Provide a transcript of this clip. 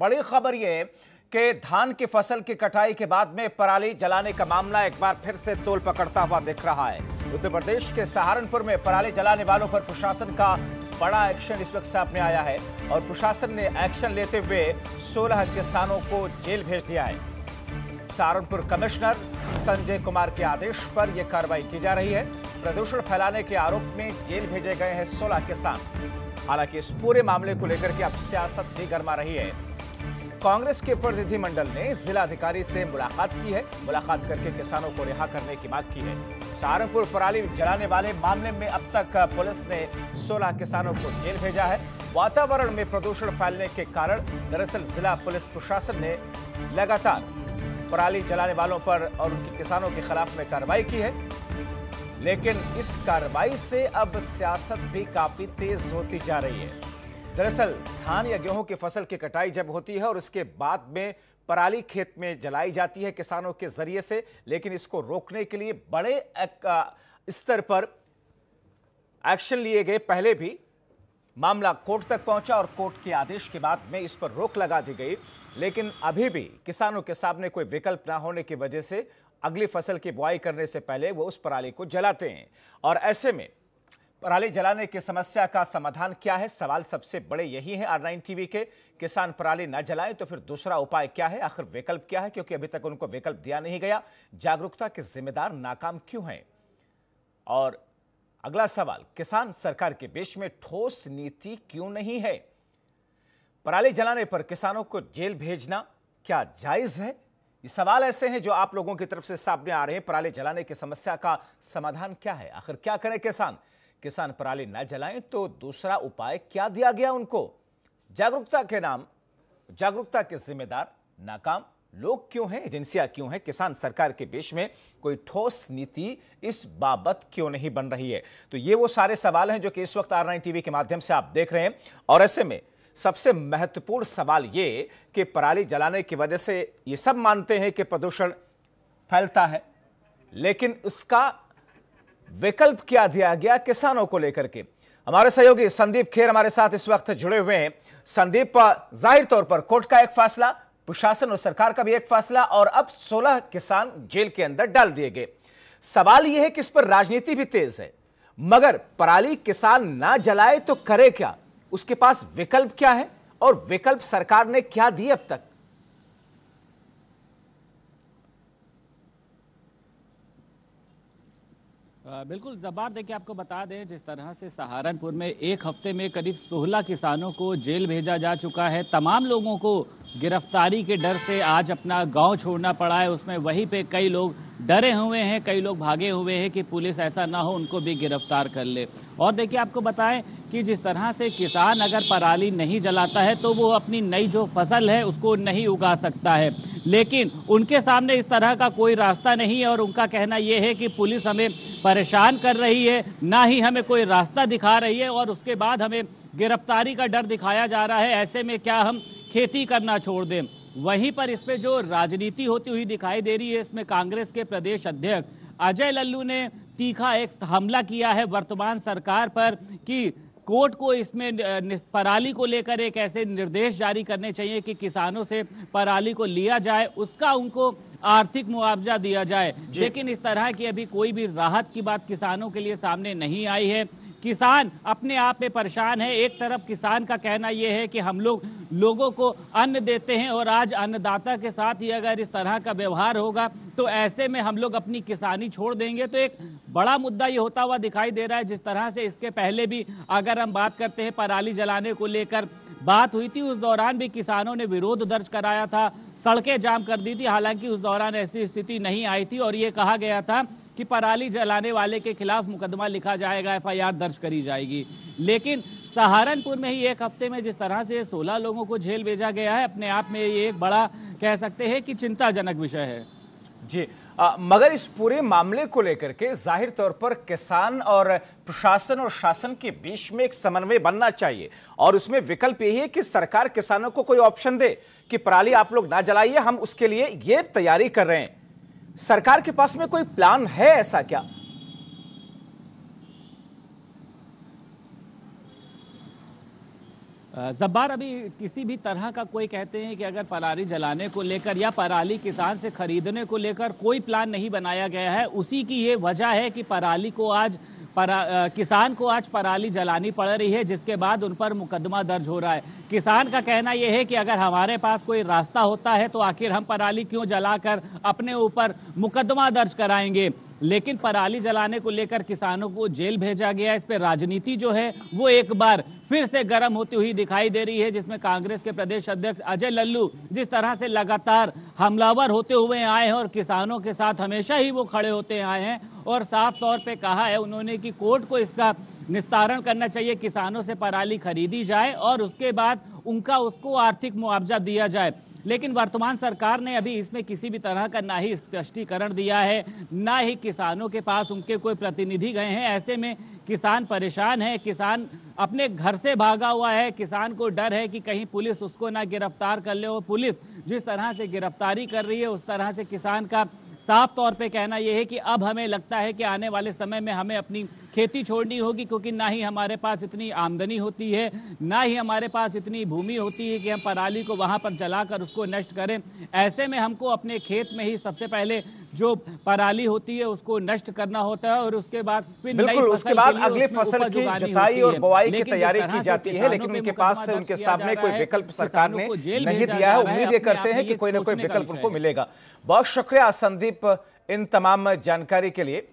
बड़ी खबर यह कि धान की फसल की कटाई के बाद में पराली जलाने का मामला एक बार फिर से तोल पकड़ता हुआ दिख रहा है। उत्तर प्रदेश के सहारनपुर में पराली जलाने वालों पर प्रशासन का बड़ा एक्शन इस वक्त सामने आया है और प्रशासन ने एक्शन लेते हुए 16 किसानों को जेल भेज दिया है। सहारनपुर कमिश्नर संजय कुमार के आदेश पर यह कार्रवाई की जा रही है। प्रदूषण फैलाने के आरोप में जेल भेजे गए हैं 16 किसान। हालांकि इस पूरे मामले को लेकर के अब सियासत भी गर्मा रही है। कांग्रेस के प्रतिनिधिमंडल ने जिलाधिकारी से मुलाकात की है। मुलाकात करके किसानों को रिहा करने की मांग की है। सहारनपुर पराली जलाने वाले मामले में अब तक पुलिस ने 16 किसानों को जेल भेजा है। वातावरण में प्रदूषण फैलने के कारण दरअसल जिला पुलिस प्रशासन ने लगातार पराली जलाने वालों पर और उनके किसानों के खिलाफ में कार्रवाई की है, लेकिन इस कार्रवाई से अब सियासत भी काफी तेज होती जा रही है। दरअसल धान या गेहूं की फसल की कटाई जब होती है और उसके बाद में पराली खेत में जलाई जाती है किसानों के जरिए से, लेकिन इसको रोकने के लिए बड़े स्तर पर एक्शन लिए गए। पहले भी मामला कोर्ट तक पहुंचा और कोर्ट के आदेश के बाद में इस पर रोक लगा दी गई, लेकिन अभी भी किसानों के सामने कोई विकल्प ना होने की वजह से अगली फसल की बुआई करने से पहले वो उस पराली को जलाते हैं। और ऐसे में पराली जलाने की समस्या का समाधान क्या है? सवाल सबसे बड़े यही है R9 टीवी के। किसान पराली न जलाएं तो फिर दूसरा उपाय क्या है? आखिर विकल्प क्या है? क्योंकि अभी तक उनको विकल्प दिया नहीं गया। जागरूकता के जिम्मेदार नाकाम क्यों हैं? और अगला सवाल, किसान सरकार के बीच में ठोस नीति क्यों नहीं है? पराली जलाने पर किसानों को जेल भेजना क्या जायज है? ये सवाल ऐसे हैं जो आप लोगों की तरफ से सामने आ रहे हैं। पराली जलाने की समस्या का समाधान क्या है? आखिर क्या करें किसान पराली न जलाएं तो दूसरा उपाय क्या दिया गया उनको? जागरूकता के नाम, जागरूकता के जिम्मेदार नाकाम लोग क्यों हैं? एजेंसियां क्यों हैं? किसान सरकार के बीच में कोई ठोस नीति इस बाबत क्यों नहीं बन रही है? तो ये वो सारे सवाल हैं जो कि इस वक्त R9 टीवी के माध्यम से आप देख रहे हैं। और ऐसे में सबसे महत्वपूर्ण सवाल ये कि पराली जलाने की वजह से ये सब मानते हैं कि प्रदूषण फैलता है, लेकिन उसका विकल्प क्या दिया गया किसानों को लेकर के? हमारे सहयोगी संदीप खेर हमारे साथ इस वक्त जुड़े हुए हैं। संदीप, जाहिर तौर पर कोर्ट का एक फैसला, प्रशासन और सरकार का भी एक फैसला और अब 16 किसान जेल के अंदर डाल दिए गए। सवाल यह है कि इस पर राजनीति भी तेज है, मगर पराली किसान ना जलाए तो करे क्या? उसके पास विकल्प क्या है और विकल्प सरकार ने क्या दिए अब तक? बिल्कुल जब्बार, देखिए आपको बता दें जिस तरह से सहारनपुर में एक हफ्ते में करीब 16 किसानों को जेल भेजा जा चुका है। तमाम लोगों को गिरफ्तारी के डर से आज अपना गांव छोड़ना पड़ा है। उसमें वहीं पे कई लोग डरे हुए हैं, कई लोग भागे हुए हैं कि पुलिस ऐसा ना हो उनको भी गिरफ्तार कर ले। और देखिए आपको बताएं कि जिस तरह से किसान अगर पराली नहीं जलाता है तो वो अपनी नई जो फसल है उसको नहीं उगा सकता है, लेकिन उनके सामने इस तरह का कोई रास्ता नहीं है और उनका कहना यह है कि पुलिस हमें परेशान कर रही है, ना ही हमें कोई रास्ता दिखा रही है और उसके बाद हमें गिरफ्तारी का डर दिखाया जा रहा है। ऐसे में क्या हम खेती करना छोड़ दें? वहीं पर इस पे जो राजनीति होती हुई दिखाई दे रही है, इसमें कांग्रेस के प्रदेश अध्यक्ष अजय लल्लू ने तीखा एक हमला किया है वर्तमान सरकार पर कि कोर्ट को इसमें पराली को लेकर एक ऐसे निर्देश जारी करने चाहिए कि किसानों से पराली को लिया जाए, उसका उनको आर्थिक मुआवजा दिया जाए। लेकिन इस तरह की अभी कोई भी राहत की बात किसानों के लिए सामने नहीं आई है। किसान अपने आप में परेशान है। एक तरफ किसान का कहना यह है कि हम लोगों को अन्न देते हैं और आज अन्नदाता के साथ ही अगर इस तरह का व्यवहार होगा तो ऐसे में हम लोग अपनी किसानी छोड़ देंगे। तो एक बड़ा मुद्दा ये होता हुआ दिखाई दे रहा है। जिस तरह से इसके पहले भी अगर हम बात करते हैं पराली जलाने को लेकर बात हुई थी, उस दौरान भी किसानों ने विरोध दर्ज कराया था, सड़कें जाम कर दी थी। हालांकि उस दौरान ऐसी स्थिति नहीं आई थी और ये कहा गया था कि पराली जलाने वाले के खिलाफ मुकदमा लिखा जाएगा, FIR दर्ज करी जाएगी। लेकिन सहारनपुर में ही एक हफ्ते में जिस तरह से 16 लोगों को जेल भेजा गया है, अपने आप में ये एक बड़ा कह सकते हैं कि चिंताजनक विषय है। जी, मगर इस पूरे मामले को लेकर के जाहिर तौर पर किसान और प्रशासन और शासन के बीच में एक समन्वय बनना चाहिए और उसमें विकल्प यही है कि सरकार किसानों को कोई ऑप्शन दे कि पराली आप लोग ना जलाइए, हम उसके लिए ये तैयारी कर रहे हैं। सरकार के पास में कोई प्लान है ऐसा क्या? जब्बार, अभी किसी भी तरह का कोई कहते हैं कि अगर पराली जलाने को लेकर या पराली किसान से खरीदने को लेकर कोई प्लान नहीं बनाया गया है। उसी की ये वजह है कि पराली को आज किसान को आज पराली जलानी पड़ रही है, जिसके बाद उन पर मुकदमा दर्ज हो रहा है। किसान का कहना यह है कि अगर हमारे पास कोई रास्ता होता है तो आखिर हम पराली क्यों जलाकर अपने ऊपर मुकदमा दर्ज कराएंगे। लेकिन पराली जलाने को लेकर किसानों को जेल भेजा गया। इस पर राजनीति जो है वो एक बार फिर से गर्म होती हुई दिखाई दे रही है, जिसमें कांग्रेस के प्रदेश अध्यक्ष अजय लल्लू जिस तरह से लगातार हमलावर होते हुए आए हैं और किसानों के साथ हमेशा ही वो खड़े होते आए हैं और साफ तौर पे कहा है उन्होंने कि कोर्ट को इसका निस्तारण करना चाहिए, किसानों से पराली खरीदी जाए और उसके बाद उसको आर्थिक मुआवजा दिया जाए। लेकिन वर्तमान सरकार ने अभी इसमें किसी भी तरह का ना ही स्पष्टीकरण दिया है, ना ही किसानों के पास उनके कोई प्रतिनिधि गए हैं। ऐसे में किसान परेशान है, किसान अपने घर से भागा हुआ है, किसान को डर है कि कहीं पुलिस उसको ना गिरफ्तार कर ले। और पुलिस जिस तरह से गिरफ्तारी कर रही है उस तरह से किसान का साफ तौर पे कहना यह है कि अब हमें लगता है कि आने वाले समय में हमें अपनी खेती छोड़नी होगी, क्योंकि ना ही हमारे पास इतनी आमदनी होती है, ना ही हमारे पास इतनी भूमि होती है कि हम पराली को वहां पर जलाकर उसको नष्ट करें। ऐसे में हमको अपने खेत में ही सबसे पहले जो पराली होती है उसको नष्ट करना होता है और उसके बाद फिर बिल्कुल उसके बाद अगली फसल की जुताई और बुआई की तैयारी की जाती है। लेकिन उनके पास उनके सामने कोई विकल्प सरकार ने नहीं दिया है। उम्मीद करते हैं कि कोई ना कोई विकल्प उनको मिलेगा। बहुत शुक्रिया संदीप इन तमाम जानकारी के लिए।